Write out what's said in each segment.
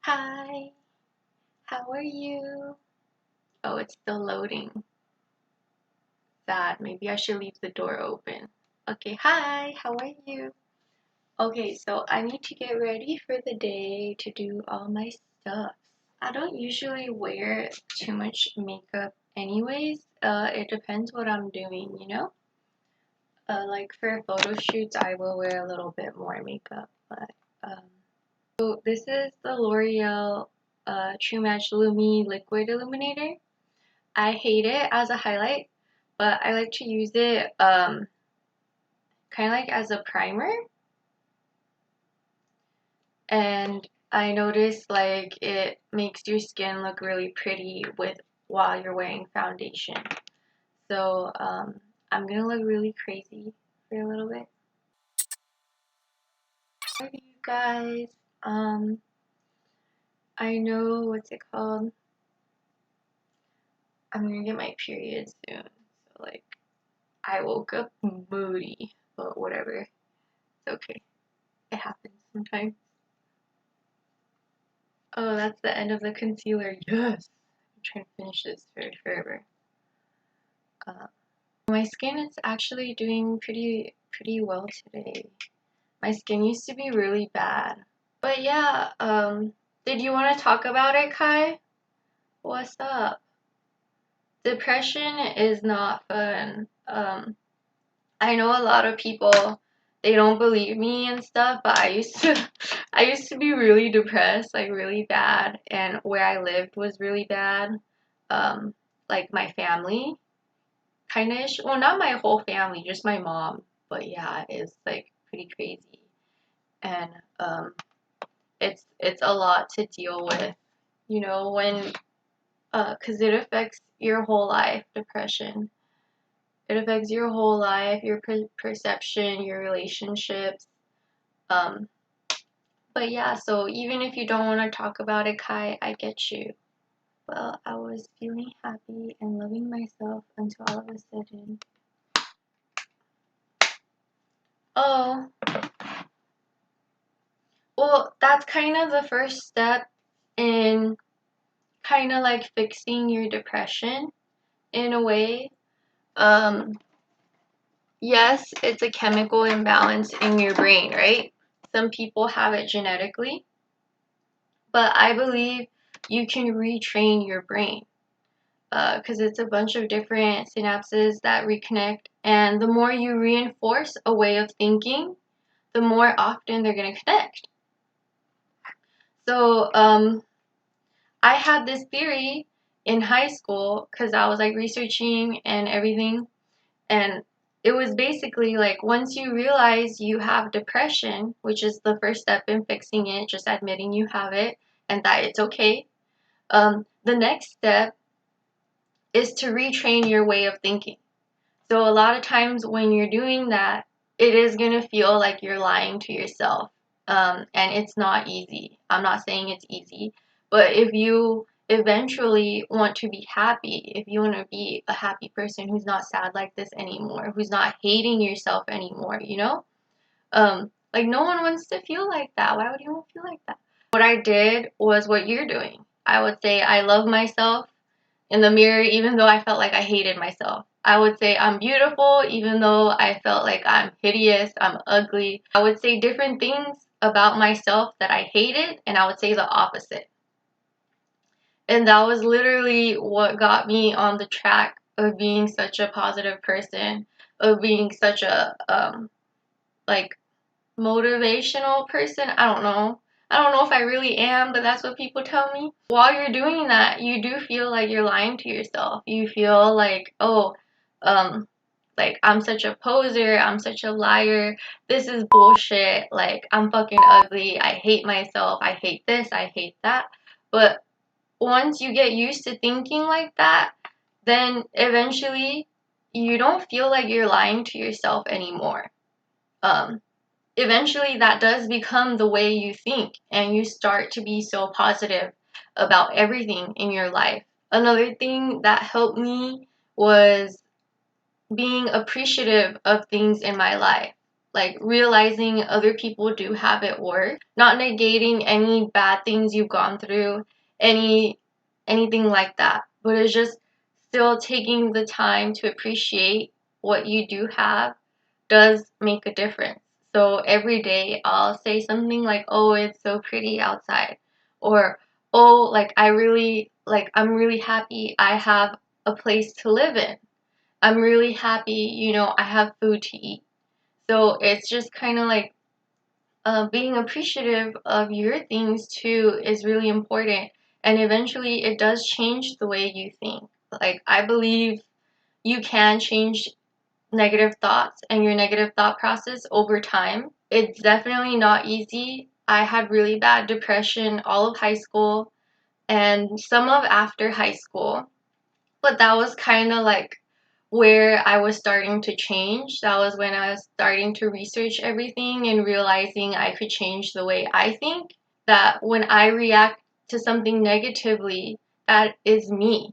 Hi, how are you? Oh, it's still loading. Sad. Maybe I should leave the door open. Okay, hi, how are you? Okay, so I need to get ready for the day to do all my stuff. I don't usually wear too much makeup anyways. It depends what I'm doing, you know? Like for photo shoots, I will wear a little bit more makeup, but so this is the L'Oreal True Match Lumi Liquid Illuminator. I hate it as a highlight, but I like to use it kind of like as a primer. And I noticed like it makes your skin look really pretty while you're wearing foundation. So I'm gonna look really crazy for a little bit. Hi you guys. I know what's it called? I'm gonna get my period soon. So like I woke up moody, but whatever. It's okay. It happens sometimes. Oh, that's the end of the concealer. Yes! I'm trying to finish this for forever. My skin is actually doing pretty well today. My skin used to be really bad. But yeah, did you want to talk about it, Kai? What's up? Depression is not fun. I know a lot of people, they don't believe me and stuff, but I used to be really depressed, like really bad, and where I lived was really bad. Um, like my family, kind of, well, not my whole family, just my mom, but yeah, it's like pretty crazy, and it's a lot to deal with, you know, when, 'cause it affects your whole life, depression. It affects your whole life, your perception, your relationships. Um, but yeah, so even if you don't want to talk about it, Kai, I get you. Well, I was feeling happy and loving myself until all of a sudden. Oh, well, that's kind of the first step in kind of like fixing your depression in a way. Um, yes, it's a chemical imbalance in your brain, right? Some people have it genetically, but I believe you can retrain your brain because it's a bunch of different synapses that reconnect, and the more you reinforce a way of thinking, the more often they're going to connect. So I had this theory in high school because I was like researching and everything, and it was basically like once you realize you have depression, which is the first step in fixing it, just admitting you have it and that it's okay. The next step is to retrain your way of thinking. So a lot of times when you're doing that, it is going to feel like you're lying to yourself. And it's not easy. I'm not saying it's easy. But if you eventually want to be happy, if you want to be a happy person who's not sad like this anymore, who's not hating yourself anymore, you know? Like no one wants to feel like that. Why would you want to feel like that? What I did was what you're doing. I would say I love myself in the mirror even though I felt like I hated myself. I would say I'm beautiful even though I felt like I'm hideous, I'm ugly. I would say different things about myself that I hated, and I would say the opposite. And that was literally what got me on the track of being such a positive person, of being such a like motivational person. I don't know. I don't know if I really am, but that's what people tell me. While you're doing that, you do feel like you're lying to yourself. You feel like, oh, like I'm such a poser, I'm such a liar. This is bullshit. Like I'm fucking ugly. I hate myself. I hate this. I hate that. But once you get used to thinking like that, then eventually you don't feel like you're lying to yourself anymore. Um, Eventually that does become the way you think, and you start to be so positive about everything in your life. Another thing that helped me was being appreciative of things in my life. like realizing other people do have it worse, not negating any bad things you've gone through, anything like that, but it's just still taking the time to appreciate what you do have does make a difference. So every day I'll say something like, "Oh, it's so pretty outside," or, "Oh, like I'm really happy I have a place to live in. I'm really happy, I have food to eat." So it's just kind of like being appreciative of your things too is really important. And eventually it does change the way you think. Like, I believe you can change negative thoughts and your negative thought process over time. It's definitely not easy. I had really bad depression all of high school and some of after high school. But that was kind of like where I was starting to change. That was when I was starting to research everything and realizing I could change the way I think. That when I react to something negatively, that is me.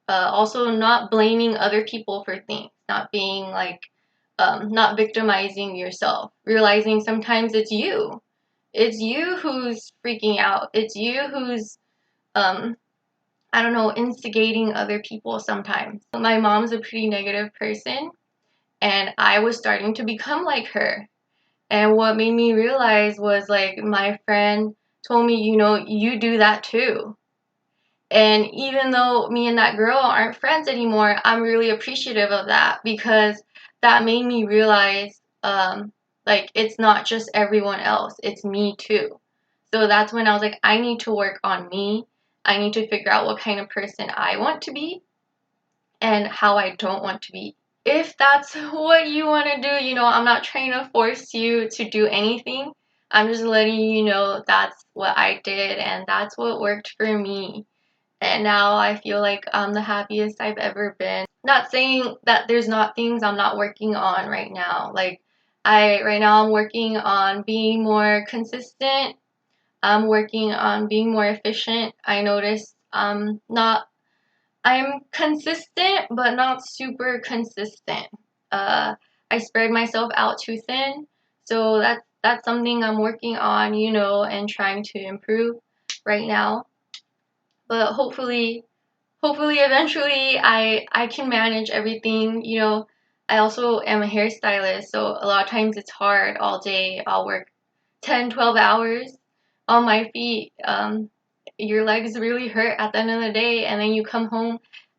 Also, not blaming other people for things, not being like, not victimizing yourself. Realizing sometimes it's you. It's you who's freaking out. It's you who's um, I don't know, instigating other people sometimes. My mom's a pretty negative person, and I was starting to become like her. And what made me realize was like my friend told me, you do that too. And even though me and that girl aren't friends anymore, I'm really appreciative of that because that made me realize like it's not just everyone else, it's me too. So that's when I was like, I need to work on me. I need to figure out what kind of person I want to be and how I don't want to be. If that's what you want to do, I'm not trying to force you to do anything. I'm just letting you know that's what I did and that's what worked for me. And now I feel like I'm the happiest I've ever been. Not saying that there's not things I'm not working on right now. Like, right now I'm working on being more consistent. I'm working on being more efficient. I noticed I'm consistent but not super consistent. I spread myself out too thin. So that's something I'm working on, and trying to improve right now. But hopefully eventually I can manage everything. I also am a hairstylist, so a lot of times it's hard all day. I'll work 10-12 hours on my feet. Your legs really hurt at the end of the day, and then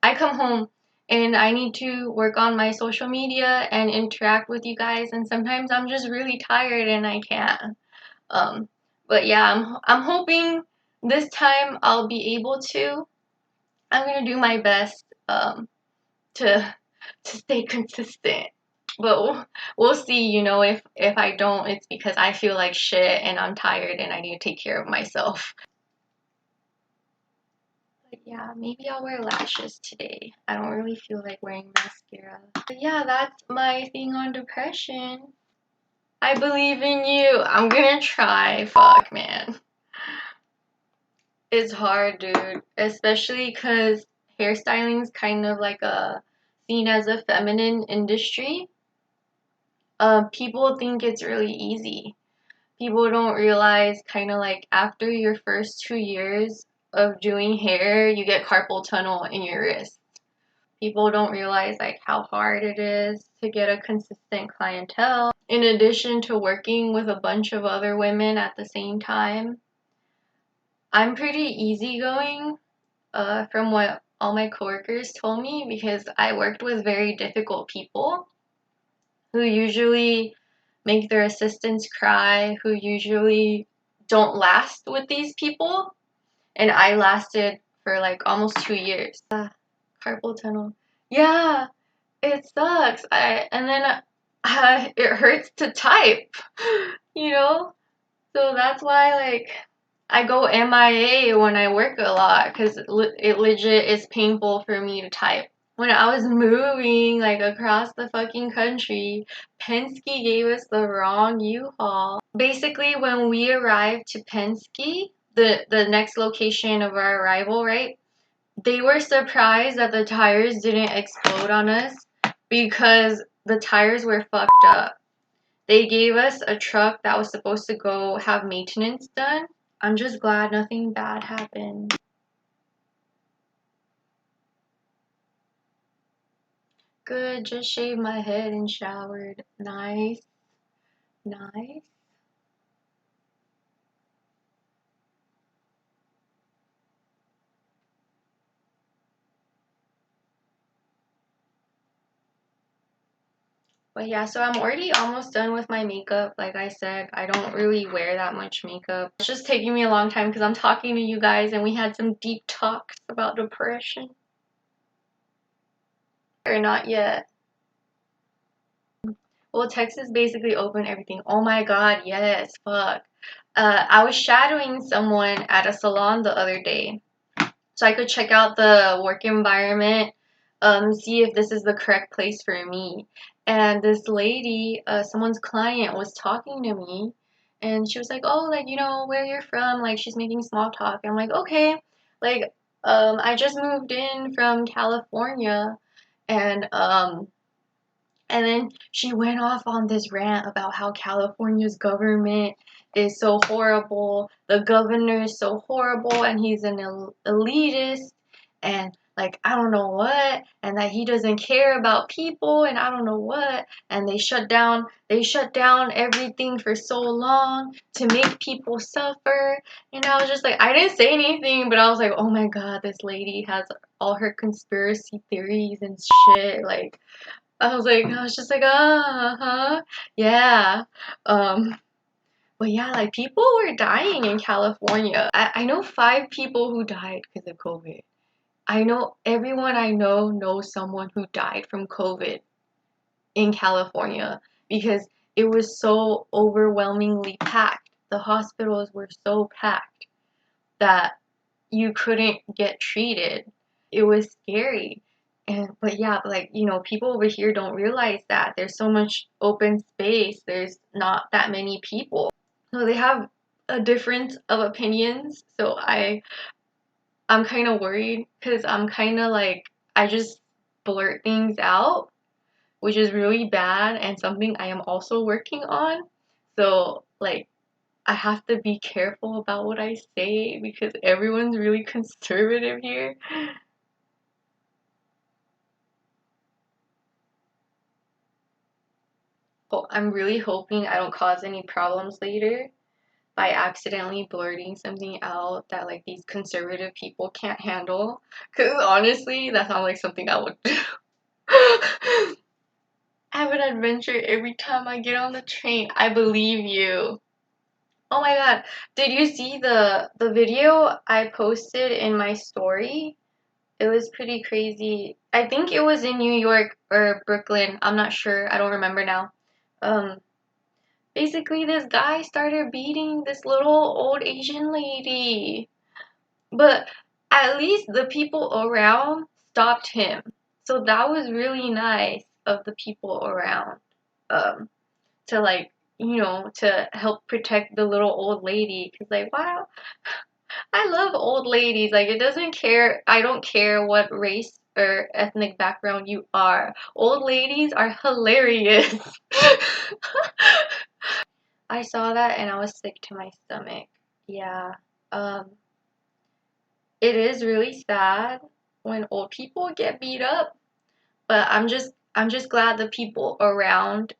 I come home and I need to work on my social media and interact with you guys, and sometimes I'm just really tired and I can't. um but yeah, I'm hoping this time I'll be able to. I'm gonna do my best to stay consistent. But we'll see. If I don't, it's because I feel like shit and I'm tired and I need to take care of myself. But yeah, maybe I'll wear lashes today. I don't really feel like wearing mascara. But yeah, that's my thing on depression. I believe in you. I'm gonna try. Fuck, man. It's hard, dude. Especially because hairstyling is kind of like seen as a feminine industry. People think it's really easy. People don't realize kind of like after your first 2 years of doing hair, you get carpal tunnel in your wrist. People don't realize like how hard it is to get a consistent clientele. In addition to working with a bunch of other women at the same time, I'm pretty easygoing, from what all my coworkers told me, because I worked with very difficult people who usually make their assistants cry, who usually don't last with these people. And I lasted for like almost 2 years. Carpal tunnel. Yeah, it sucks. And then it hurts to type, you know? So that's why, like, I go MIA when I work a lot because it legit is painful for me to type. When I was moving, like, across the fucking country, Penske gave us the wrong U-Haul. Basically, when we arrived to Penske, the next location of our arrival, right? They were surprised that the tires didn't explode on us because the tires were fucked up. They gave us a truck that was supposed to go have maintenance done. I'm just glad nothing bad happened. Good, just shaved my head and showered. Nice. Nice. But yeah, so I'm already almost done with my makeup. Like I said, I don't really wear that much makeup. It's just taking me a long time because I'm talking to you guys and we had some deep talks about depression. Or not yet. Well, Texas basically opened everything. Oh my god, yes, fuck. I was shadowing someone at a salon the other day, so I could check out the work environment, see if this is the correct place for me. And this lady, someone's client, was talking to me, and she was like, "Oh, like, you know, where you're from?" Like, she's making small talk. I'm like, "Okay." Like, I just moved in from California, and and then she went off on this rant about how California's government is so horrible. The governor is so horrible and he's an elitist and like I don't know what, and that he doesn't care about people and I don't know what, and they shut down everything for so long to make people suffer. And I was just like, I didn't say anything, but I was like, oh my god, this lady has all her conspiracy theories and shit. Like I was just like, huh, yeah. Um, but yeah, like people were dying in California. I know 5 people who died because of COVID. I know everyone I know knows someone who died from COVID in California because it was so overwhelmingly packed. The hospitals were so packed that you couldn't get treated. It was scary. And but yeah, but like, you know, people over here don't realize that there's so much open space. There's not that many people. So they have a difference of opinions. So I'm kind of worried cuz I'm kind of like I just blurt things out, which is really bad and something I am also working on. So like I have to be careful about what I say because everyone's really conservative here. Well, I'm really hoping I don't cause any problems later by accidentally blurting something out that like these conservative people can't handle. Because honestly, that sounds like something I would do. Have an adventure every time I get on the train. I believe you. Oh my god, did you see the video I posted in my story? It was pretty crazy. I think it was in New York or Brooklyn. I'm not sure. I don't remember now. Um, Basically, this guy started beating this little old Asian lady. But at least the people around stopped him. So that was really nice of the people around. Um, to like, you know, to help protect the little old lady. Cause like, wow, I love old ladies. Like, it doesn't care. I don't care what race or ethnic background you are. Old ladies are hilarious. I saw that and I was sick to my stomach. Yeah. Um, it is really sad when old people get beat up, but I'm just glad the people around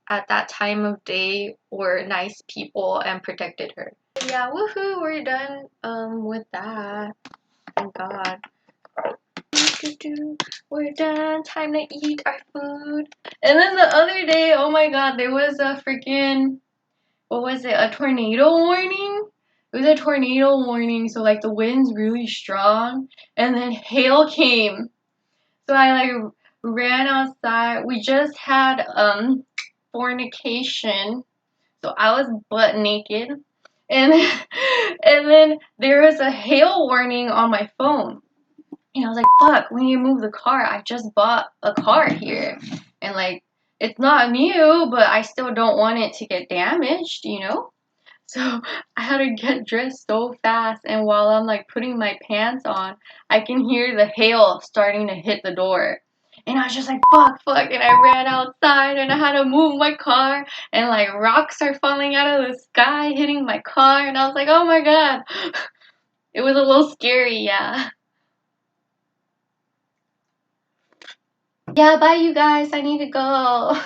at that time of day were nice people and protected her. Yeah, woohoo, we're done with that. Thank God. We're done. Time to eat our food. And then the other day, oh my god, there was a freaking, what was it? A tornado warning? It was a tornado warning, so like the wind's really strong, and then hail came. So I like ran outside. We just had fornication, so I was butt naked, and and then there was a hail warning on my phone. And I was like, fuck, we need to move the car. I just bought a car here. And like, it's not new, but I still don't want it to get damaged, you know? So I had to get dressed so fast. And while I'm like putting my pants on, I can hear the hail starting to hit the door. And I was just like, fuck, fuck. And I ran outside and I had to move my car. And like rocks are falling out of the sky, hitting my car. And I was like, oh my god. It was a little scary, yeah. Yeah, bye you guys. I need to go.